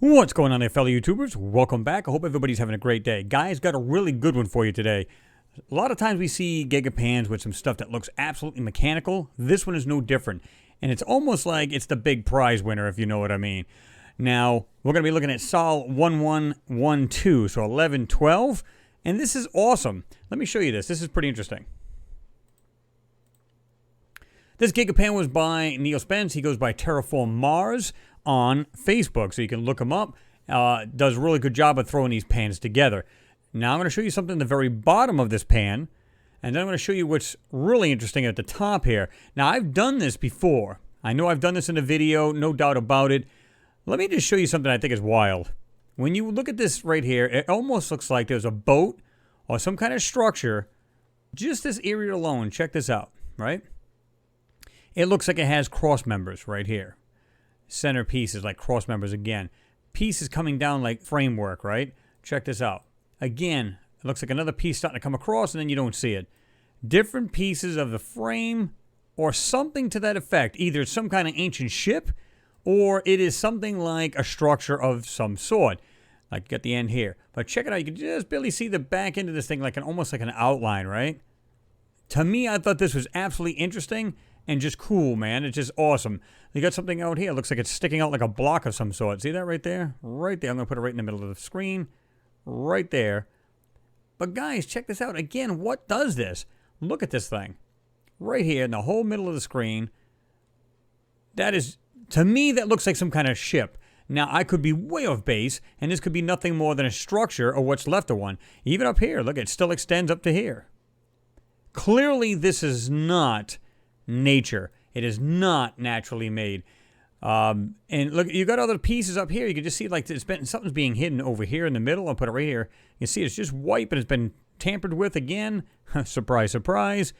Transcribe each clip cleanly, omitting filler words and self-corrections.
What's going on there, fellow YouTubers? Welcome back. I hope everybody's having a great day. Guys, got a really good one for you today. A lot of times we see gigapans with some stuff that looks absolutely mechanical. This one is no different. And it's almost like it's the big prize winner, if you know what I mean. Now, we're going to be looking at Sol 1112, so 1112. And this is awesome. Let me show you this. This is pretty interesting. This gigapan was by Neil Spence. He goes by Terraform Mars on Facebook, so you can look him up. Does a really good job of throwing these pans together. Now I'm going to show you something at the very bottom of this pan, and then I'm going to show you what's really interesting at the top here. Now I've done this before. I know I've done this in a video, no doubt about it. Let me just show you something I think is wild. When you look at this right here, it almost looks like there's a boat or some kind of structure. Just this area alone, check this out, right? It looks like it has cross members right here. Center pieces like cross members again. Pieces coming down like framework, right? Check this out. Again, it looks like another piece starting to come across and then you don't see it. Different pieces of the frame or something to that effect. Either it's some kind of ancient ship or it is something like a structure of some sort. Like you got the end here. But check it out. You can just barely see the back end of this thing like almost like an outline, right? To me, I thought this was absolutely interesting and just cool, man. It's just awesome. You got something out here. It looks like it's sticking out like a block of some sort. See that right there? Right there. I'm going to put it right in the middle of the screen. Right there. But guys, check this out. Again, what does this? Look at this thing. Right here in the whole middle of the screen. That is, to me, that looks like some kind of ship. Now, I could be way off base, and this could be nothing more than a structure or what's left of one. Even up here, look, it still extends up to here. Clearly, this is not nature. It is not naturally made. And look, you got other pieces up here. You can just see like something's being hidden over here in the middle. I'll put it right here. You see it's just white, but it's been tampered with again. Surprise, surprise.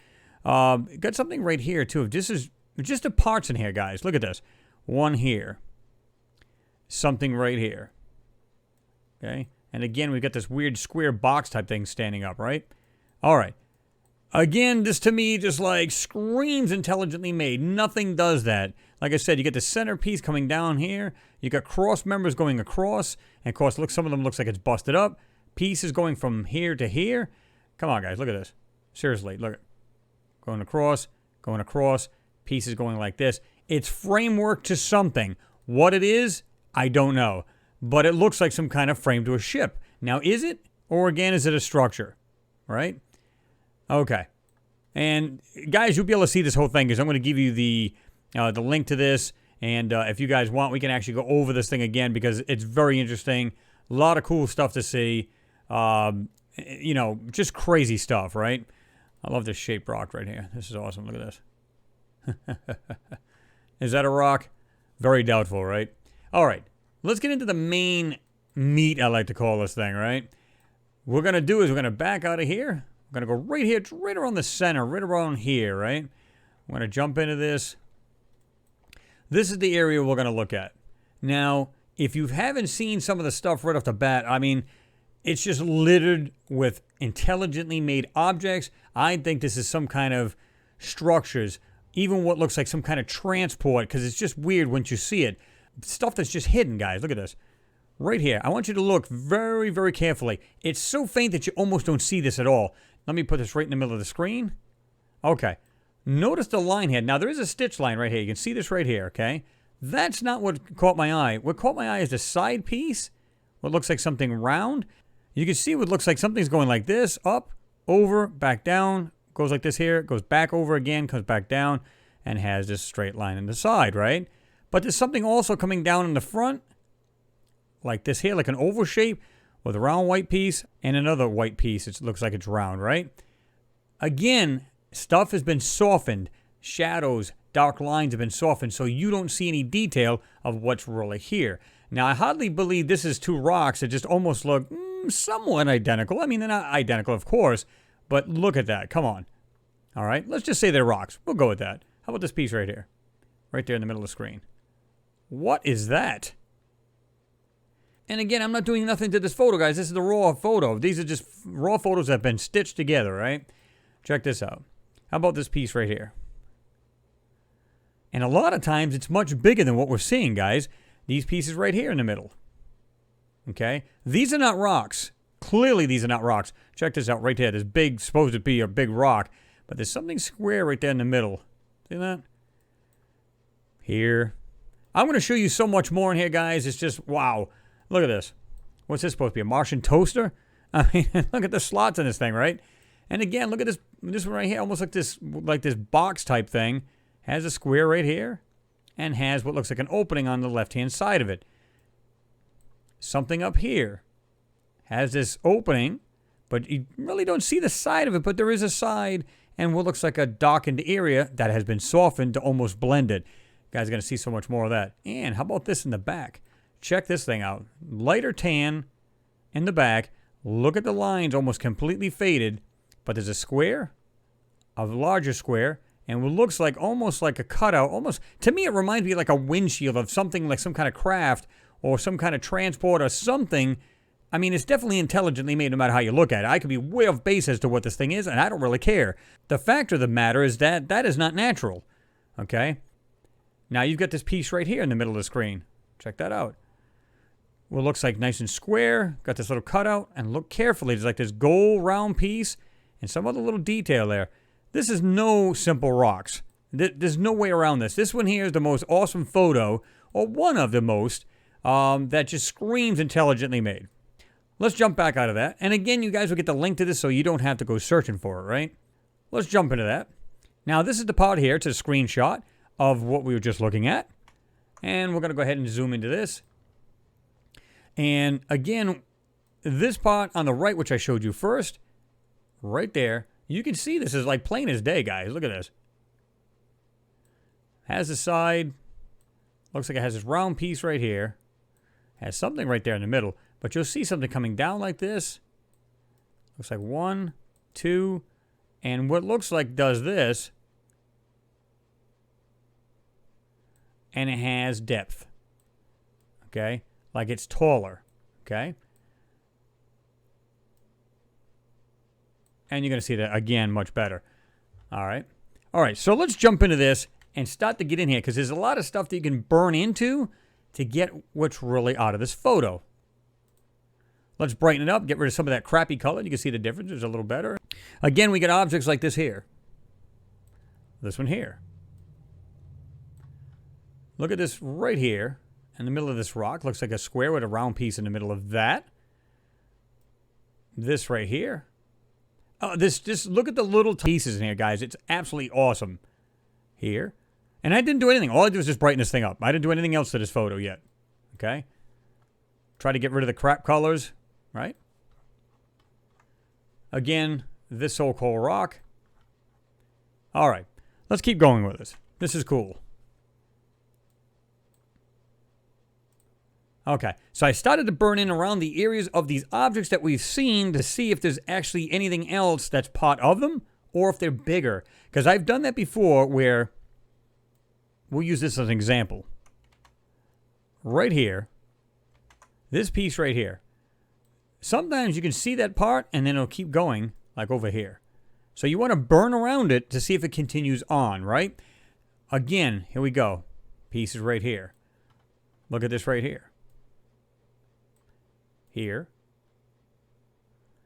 Got something right here too. This is just the parts in here, guys. Look at this. One here. Something right here. Okay. And again, we've got this weird square box type thing standing up, right? All right. Again, this to me just like screams intelligently made. Nothing does that. Like I said, you get the centerpiece coming down here. You got cross members going across. And of course, look, some of them looks like it's busted up. Pieces going from here to here. Come on, guys, look at this. Seriously, look. Going across, pieces going like this. It's framework to something. What it is, I don't know. But it looks like some kind of frame to a ship. Now, is it? Or again, is it a structure? Right? Okay, and guys, you'll be able to see this whole thing because I'm going to give you the link to this, and if you guys want, we can actually go over this thing again because it's very interesting. A lot of cool stuff to see. You know, just crazy stuff, right? I love this shaped rock right here. This is awesome. Look at this. Is that a rock? Very doubtful, right? All right, let's get into the main meat, I like to call this thing, right? What we're going to do is we're going to back out of here. I'm going to go right here, right around the center, right around here, right? I'm going to jump into this. This is the area we're going to look at. Now, if you haven't seen some of the stuff right off the bat, I mean, it's just littered with intelligently made objects. I think this is some kind of structures, even what looks like some kind of transport, because it's just weird once you see it. Stuff that's just hidden, guys. Look at this. Right here. I want you to look very, very carefully. It's so faint that you almost don't see this at all. Let me put this right in the middle of the screen. Okay. Notice the line here. Now, there is a stitch line right here. You can see this right here, okay? That's not what caught my eye. What caught my eye is the side piece. What looks like something round. You can see what looks like something's going like this. Up, over, back down. Goes like this here. Goes back over again. Comes back down. And has this straight line in the side, right? But there's something also coming down in the front. Like this here. Like an oval shape. With a round white piece and another white piece. It looks like it's round, right? Again, stuff has been softened. Shadows, dark lines have been softened so you don't see any detail of what's really here. Now, I hardly believe this is two rocks that just almost look somewhat identical. I mean, they're not identical, of course, but look at that. Come on. All right, let's just say they're rocks. We'll go with that. How about this piece right here? Right there in the middle of the screen. What is that? And again, I'm not doing nothing to this photo, guys. This is the raw photo. These are just raw photos that have been stitched together, right? Check this out. How about this piece right here? And a lot of times, it's much bigger than what we're seeing, guys. These pieces right here in the middle. Okay? These are not rocks. Clearly, these are not rocks. Check this out right there. This big, supposed to be a big rock, but there's something square right there in the middle. See that? Here. I'm going to show you so much more in here, guys. It's just, wow. Look at this. What's this supposed to be? A Martian toaster? I mean, look at the slots in this thing, right? And again, look at this one right here. Almost like this box type thing. Has a square right here. And has what looks like an opening on the left-hand side of it. Something up here. Has this opening. But you really don't see the side of it. But there is a side. And what looks like a darkened area that has been softened to almost blend it. You guys are going to see so much more of that. And how about this in the back? Check this thing out. Lighter tan in the back. Look at the lines almost completely faded. But there's a square, a larger square, and what looks like almost like a cutout. Almost, to me, it reminds me like a windshield of something like some kind of craft or some kind of transport or something. I mean, it's definitely intelligently made no matter how you look at it. I could be way off base as to what this thing is, and I don't really care. The fact of the matter is that that is not natural. Okay? Now you've got this piece right here in the middle of the screen. Check that out. What looks like nice and square. Got this little cutout. And look carefully. There's like this gold round piece and some other little detail there. This is no simple rocks. There's no way around this. This one here is the most awesome photo, or one of the most, that just screams intelligently made. Let's jump back out of that. And again, you guys will get the link to this so you don't have to go searching for it, right? Let's jump into that. Now, this is the part here. It's a screenshot of what we were just looking at. And we're going to go ahead and zoom into this. And again, this part on the right, which I showed you first, right there, you can see this is like plain as day, guys. Look at this. Has the side. Looks like it has this round piece right here. Has something right there in the middle. But you'll see something coming down like this. Looks like 1, 2, and what looks like does this. And it has depth. Okay? Like it's taller. Okay? And you're going to see that again much better. All right. All right. So let's jump into this and start to get in here because there's a lot of stuff that you can burn into to get what's really out of this photo. Let's brighten it up, get rid of some of that crappy color. You can see the difference is a little better. Again, we get objects like this here. This one here. Look at this right here in the middle of this rock. Looks like a square with a round piece in the middle of that. This right here. Oh, just look at the little pieces in here, guys. It's absolutely awesome. Here. And I didn't do anything. All I did was just brighten this thing up. I didn't do anything else to this photo yet. Okay? Try to get rid of the crap colors. Right? Again, this so-called rock. All right. Let's keep going with this. This is cool. Okay, so I started to burn in around the areas of these objects that we've seen to see if there's actually anything else that's part of them or if they're bigger. Because I've done that before where, we'll use this as an example. Right here, this piece right here. Sometimes you can see that part and then it'll keep going like over here. So you want to burn around it to see if it continues on, right? Again, here we go. Pieces right here. Look at this right here. Here.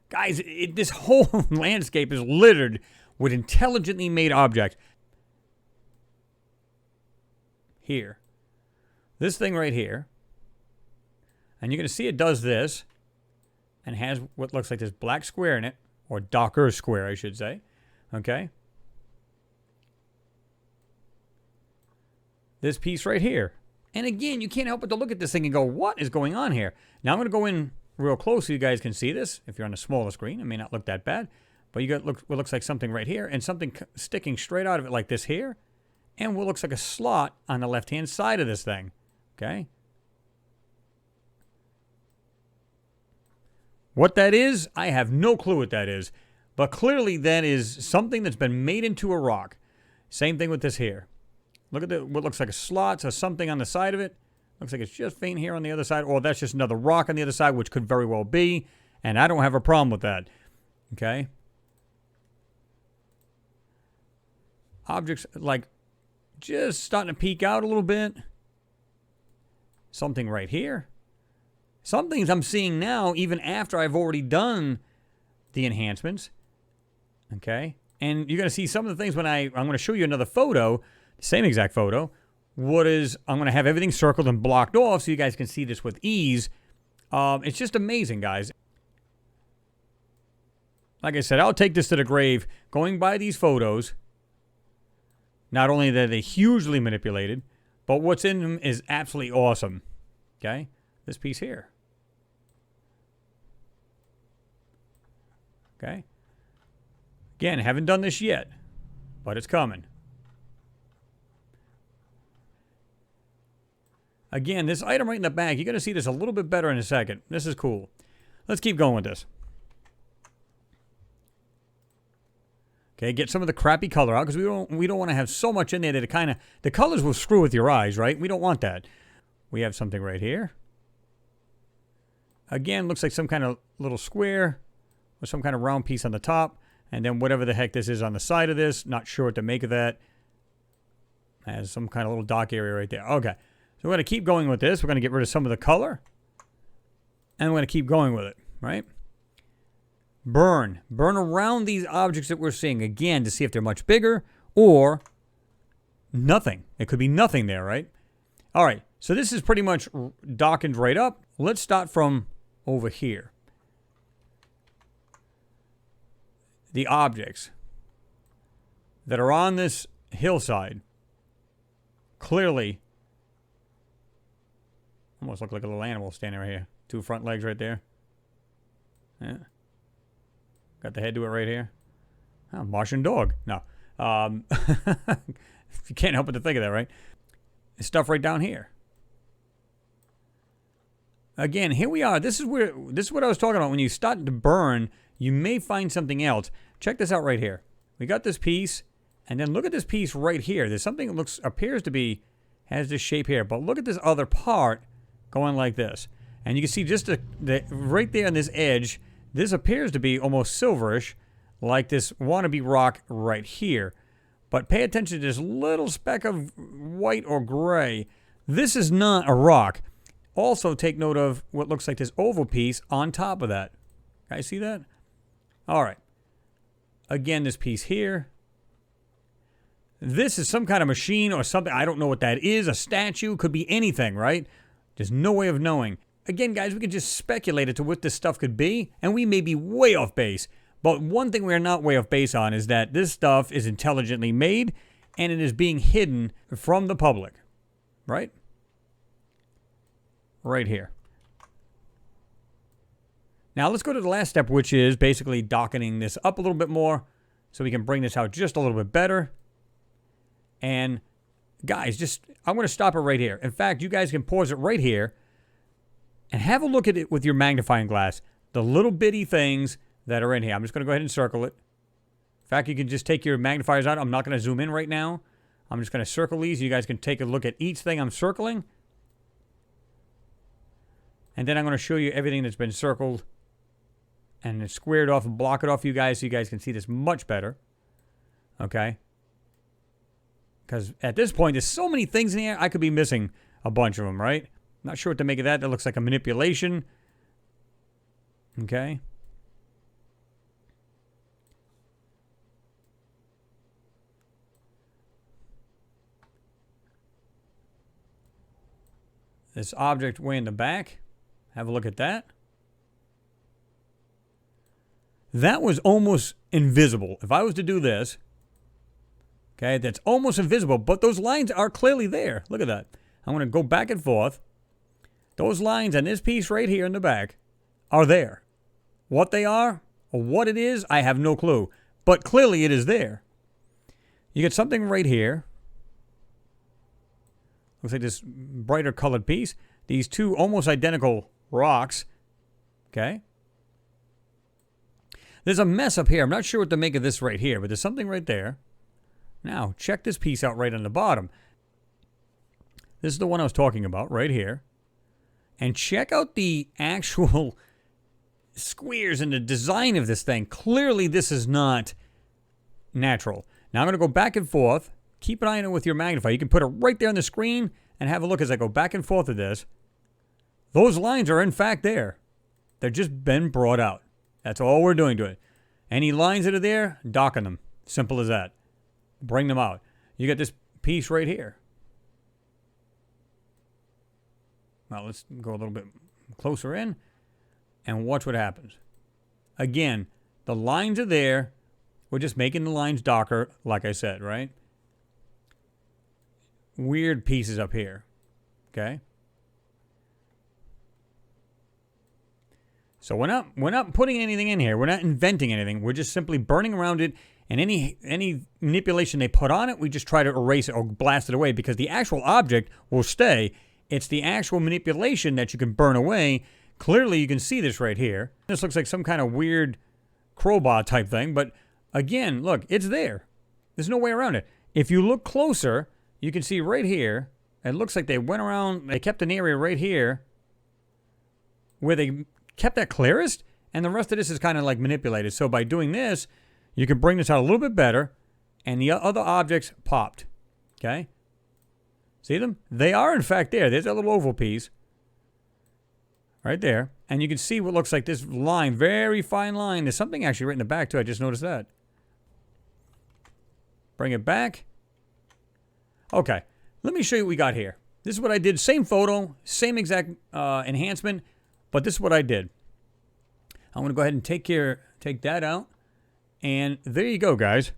Guys, this whole landscape is littered with intelligently made objects. Here. This thing right here. And you're going to see it does this. And has what looks like this black square in it. Or darker square, I should say. Okay. This piece right here. And again, you can't help but to look at this thing and go, what is going on here? Now I'm going to go in real close so you guys can see this. If you're on a smaller screen, it may not look that bad. But you got what looks like something right here and something sticking straight out of it like this here. And what looks like a slot on the left-hand side of this thing. Okay? What that is, I have no clue what that is. But clearly that is something that's been made into a rock. Same thing with this here. Look at what looks like a slot or something on the side of it. Looks like it's just faint here on the other side. Or that's just another rock on the other side, which could very well be. And I don't have a problem with that. Okay? Objects like just starting to peek out a little bit. Something right here. Some things I'm seeing now, even after I've already done the enhancements. Okay? And you're going to see some of the things when I'm going to show you another photo, same exact photo. I'm going to have everything circled and blocked off so you guys can see this with ease. It's just amazing, guys. Like I said, I'll take this to the grave. Going by these photos, not only that they're hugely manipulated, but what's in them is absolutely awesome. Okay? This piece here. Okay? Again, haven't done this yet, but it's coming. Again, this item right in the back, you're going to see this a little bit better in a second. This is cool. Let's keep going with this. Okay, get some of the crappy color out because we don't want to have so much in there that it kind of, the colors will screw with your eyes, right? We don't want that. We have something right here. Again, looks like some kind of little square with some kind of round piece on the top. And then whatever the heck this is on the side of this, not sure what to make of that. Has some kind of little dock area right there. Okay, so we're going to keep going with this. We're going to get rid of some of the color. And we're going to keep going with it, right? Burn. Burn around these objects that we're seeing, again, to see if they're much bigger or nothing. It could be nothing there, right? All right, so this is pretty much dockened right up. Let's start from over here. The objects that are on this hillside clearly almost look like a little animal standing right here. Two front legs right there. Yeah. Got the head to it right here. Oh, Martian dog. No. You can't help but to think of that, right? There's stuff right down here. Again, here we are. This is what I was talking about. When you start to burn, you may find something else. Check this out right here. We got this piece, and then look at this piece right here. There's something that appears to be, has this shape here, but look at this other part going like this. And you can see just right there on this edge, this appears to be almost silverish, like this wannabe rock right here. But pay attention to this little speck of white or gray. This is not a rock. Also take note of what looks like this oval piece on top of that. Guys see that? All right. Again, this piece here. This is some kind of machine or something. I don't know what that is. A statue. Could be anything, right? There's no way of knowing. Again, guys, we can just speculate as to what this stuff could be, and we may be way off base. But one thing we're not way off base on is that this stuff is intelligently made, and it is being hidden from the public. Right? Right here. Now, let's go to the last step, which is basically docketing this up a little bit more so we can bring this out just a little bit better. And, guys, I'm going to stop it right here. In fact, you guys can pause it right here and have a look at it with your magnifying glass. The little bitty things that are in here. I'm just going to go ahead and circle it. In fact, you can just take your magnifiers out. I'm not going to zoom in right now. I'm just going to circle these. You guys can take a look at each thing I'm circling. And then I'm going to show you everything that's been circled and it's squared off and block it off for you guys so you guys can see this much better. Okay? Because at this point, there's so many things in here, I could be missing a bunch of them, right? Not sure what to make of that. That looks like a manipulation. Okay? This object way in the back. Have a look at that. That was almost invisible. If I was to do this, okay, that's almost invisible, but those lines are clearly there. Look at that. I'm going to go back and forth. Those lines on this piece right here in the back are there. What they are or what it is, I have no clue. But clearly it is there. You get something right here. Looks like this brighter colored piece. These two almost identical rocks. Okay. There's a mess up here. I'm not sure what to make of this right here, but there's something right there. Now, check this piece out right on the bottom. This is the one I was talking about right here. And check out the actual squares and the design of this thing. Clearly, this is not natural. Now, I'm going to go back and forth. Keep an eye on it with your magnifier. You can put it right there on the screen and have a look as I go back and forth with this. Those lines are in fact there. They've just been brought out. That's all we're doing to it. Any lines that are there, darken them. Simple as that. Bring them out. You got this piece right here. Well, let's go a little bit closer in and watch what happens. Again, the lines are there. We're just making the lines darker, like I said, right? Weird pieces up here. Okay? So we're not putting anything in here. We're not inventing anything. We're just simply burning around it, and any manipulation they put on it, we just try to erase it or blast it away, because the actual object will stay. It's the actual manipulation that you can burn away. Clearly, you can see this right here. This looks like some kind of weird crowbar type thing, but again, look, it's there. There's no way around it. If you look closer, you can see right here, it looks like they went around, they kept an area right here where they kept that clearest, and the rest of this is kind of like manipulated. So by doing this, you can bring this out a little bit better, and the other objects popped. Okay? See them? They are, in fact, there. There's that little oval piece right there. And you can see what looks like this line, very fine line. There's something actually right in the back, too. I just noticed that. Bring it back. Okay. Let me show you what we got here. This is what I did. Same photo, same exact enhancement, but this is what I did. I'm going to go ahead and take that out. And there you go, guys.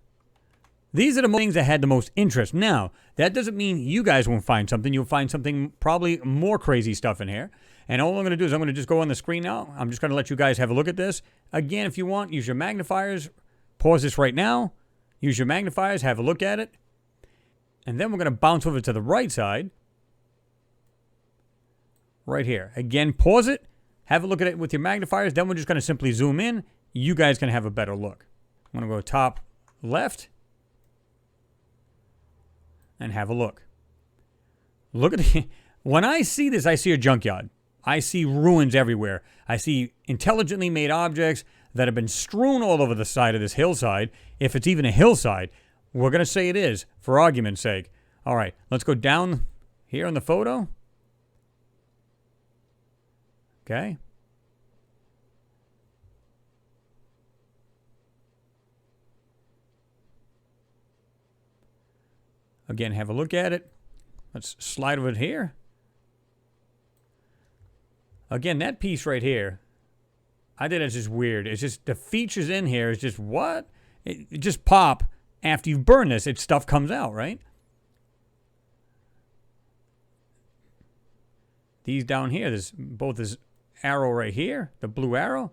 These are the things that had the most interest. Now, that doesn't mean you guys won't find something. You'll find something, probably more crazy stuff in here. And all I'm going to do is I'm going to just go on the screen now. I'm just going to let you guys have a look at this. Again, if you want, use your magnifiers. Pause this right now. Use your magnifiers. Have a look at it. And then we're going to bounce over to the right side. Right here. Again, pause it. Have a look at it with your magnifiers. Then we're just going to simply zoom in. You guys can have a better look. I'm going to go top left. And have a look. Look at the... When I see this, I see a junkyard. I see ruins everywhere. I see intelligently made objects that have been strewn all over the side of this hillside. If it's even a hillside, we're going to say it is, for argument's sake. All right, let's go down here on the photo. Okay. Again, have a look at it. Let's slide over it here. Again, that piece right here, I think it's just weird. It's just the features in here is just what? It just pop after you burn this. Stuff comes out, right? These down here, there's both this arrow right here, the blue arrow,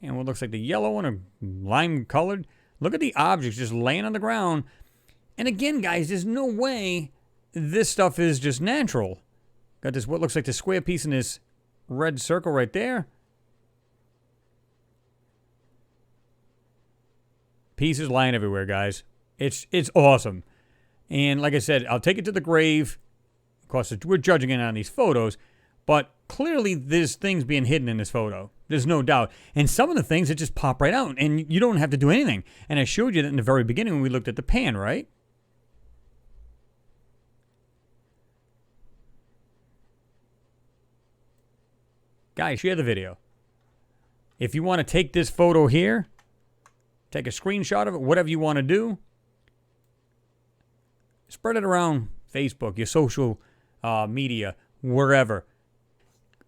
and what looks like the yellow one, or lime colored. Look at the objects just laying on the ground. And again, guys, there's no way this stuff is just natural. Got this, what looks like the square piece in this red circle right there. Pieces lying everywhere, guys. It's awesome. And like I said, I'll take it to the grave. Of course, we're judging it on these photos, but clearly there's things being hidden in this photo. There's no doubt. And some of the things that just pop right out, and you don't have to do anything. And I showed you that in the very beginning when we looked at the pan, right? Guys, share the video. If you want to take this photo here, take a screenshot of it, whatever you want to do, spread it around Facebook, your social media, wherever.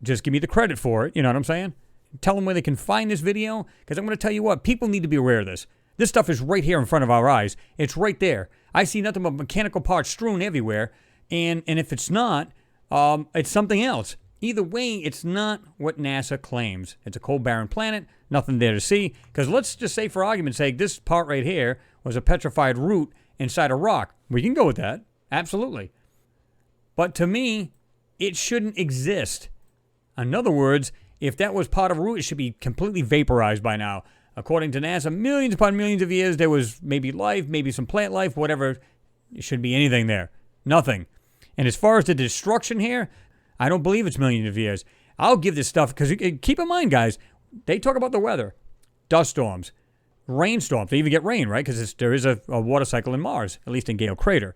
Just give me the credit for it, you know what I'm saying? Tell them where they can find this video, because I'm going to tell you what, people need to be aware of this. This stuff is right here in front of our eyes. It's right there. I see nothing but mechanical parts strewn everywhere, and if it's not, it's something else. Either way, it's not what NASA claims. It's a cold, barren planet, nothing there to see. Because let's just say, for argument's sake, this part right here was a petrified root inside a rock. We can go with that. Absolutely. But to me, it shouldn't exist. In other words, if that was part of a root, it should be completely vaporized by now. According to NASA, millions upon millions of years, there was maybe life, maybe some plant life, whatever. It shouldn't be anything there. Nothing. And as far as the destruction here, I don't believe it's millions of years. I'll give this stuff, because keep in mind, guys, they talk about the weather. Dust storms, rainstorms. They even get rain, right? Because there is a water cycle in Mars, at least in Gale Crater.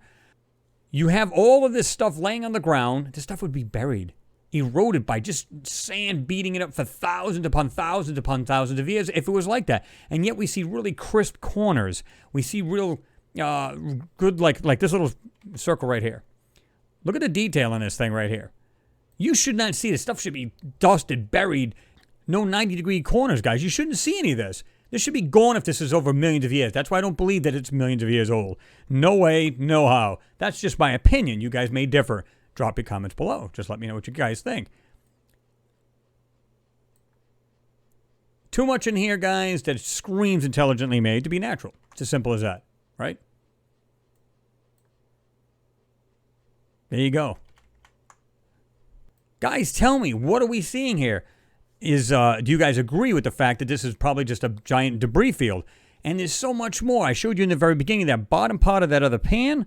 You have all of this stuff laying on the ground. This stuff would be buried. eroded by just sand beating it up for thousands upon thousands upon thousands of years if it was like that. And yet we see really crisp corners. We see real good, like this little circle right here. Look at the detail on this thing right here. You should not see this. Stuff should be dusted, buried. No 90-degree corners, guys. You shouldn't see any of this. This should be gone if this is over millions of years. That's why I don't believe that it's millions of years old. No way, no how. That's just my opinion. You guys may differ. Drop your comments below. Just let me know what you guys think. Too much in here, guys, that screams intelligently made to be natural. It's as simple as that, right? There you go. Guys, tell me, what are we seeing here? Do you guys agree with the fact that this is probably just a giant debris field? And there's so much more. I showed you in the very beginning, that bottom part of that other pan,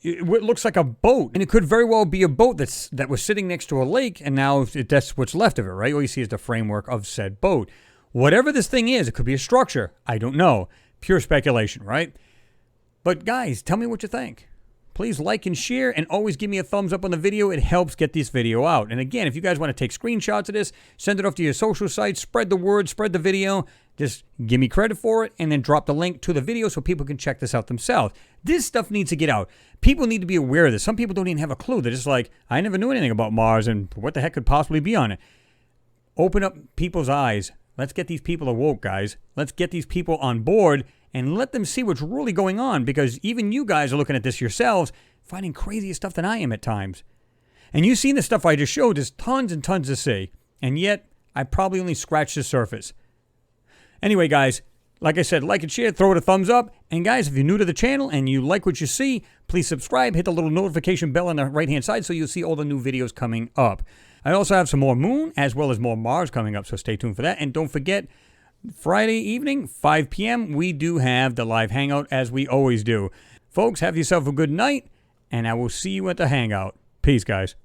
it looks like a boat. And it could very well be a boat that was sitting next to a lake, and now that's what's left of it, right? All you see is the framework of said boat. Whatever this thing is, it could be a structure. I don't know. Pure speculation, right? But guys, tell me what you think. Please like and share, and always give me a thumbs up on the video. It helps get this video out. And again, if you guys want to take screenshots of this, send it off to your social sites, spread the word, spread the video. Just give me credit for it, and then drop the link to the video so people can check this out themselves. This stuff needs to get out. People need to be aware of this. Some people don't even have a clue. They're just like, I never knew anything about Mars, and what the heck could possibly be on it? Open up people's eyes. Let's get these people awoke, guys. Let's get these people on board and let them see what's really going on, because even you guys are looking at this yourselves, finding crazier stuff than I am at times. And you've seen the stuff I just showed. There's tons and tons to see, and yet I probably only scratched the surface. Anyway, guys, like I said, like and share, throw it a thumbs up. And guys, if you're new to the channel and you like what you see, please subscribe, hit the little notification bell on the right-hand side so you'll see all the new videos coming up. I also have some more Moon as well as more Mars coming up, so stay tuned for that. And don't forget, Friday evening, 5 p.m., we do have the live hangout as we always do. Folks, have yourself a good night, and I will see you at the hangout. Peace, guys.